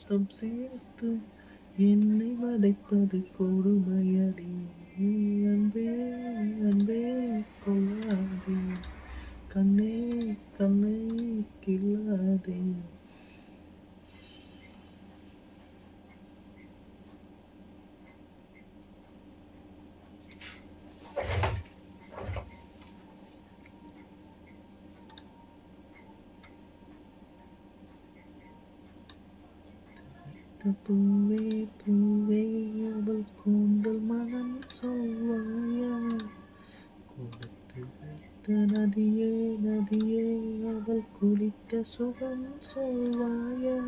முத்தம் சேர்த்து என்னை வதைப்பது கொடுமையடி. அன்பே அன்பே கொள்ளாதே, கண்ணே கண்ணை கிள்ளாதே. பூவே பூவே அவள் கூந்தல் மனம் சொல்வாயா, கொடுத்து வைத்த நதியே நதியே அவள் குளித்த சுகம் சொல்வாயா,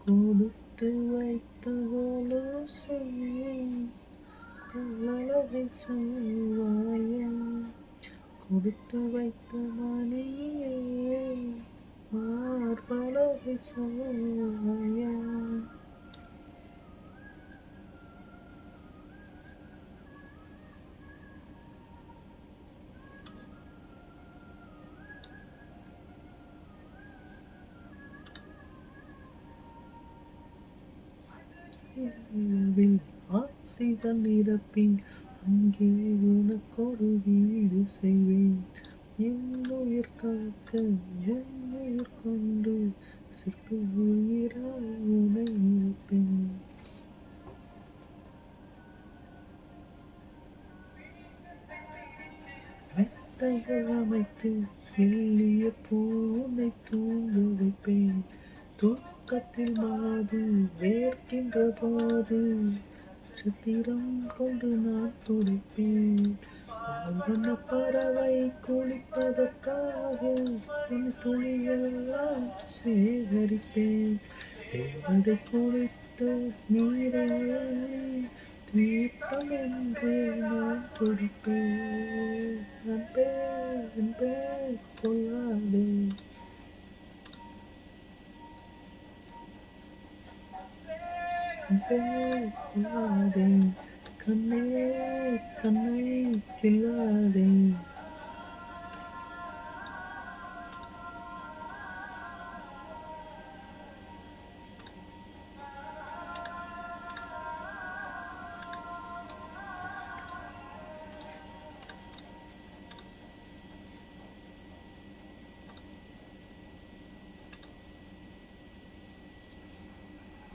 கொடுத்து வைத்த கொலுசையே கல்லழகை சொல்வாயா, கொடுத்து வைத்த மணியே மார்பழகை சொல்வாயா. ஆக்சிஜன் நிரப்பி அங்கே உனக்கொரு வீடு செய்வேன். என் உயிர் காக்க என் உயிர் கொண்டு சிறு உயிராய் உனை இருப்பேன். மெத்தைகள் அமைத்து மெல்லிய பூனை தூங்க வைப்பேன். தூக்கத்தில் மாது வேர்க்கின்ற போது சித்திரம் கொண்டு நான் துடிப்பேன். வண்ண பறவை குளிப்பதற்காக என் துணியெல்லாம் சேகரிப்பேன். தேவதை குளித்து நீரை தீர்த்தம் என்று நான் குடிப்பேன். அன்பே அன்பே கொள்ளாதே, அன்பே கொள்ளாதே, கண்ணே கண்ணை கிள்ளாதே.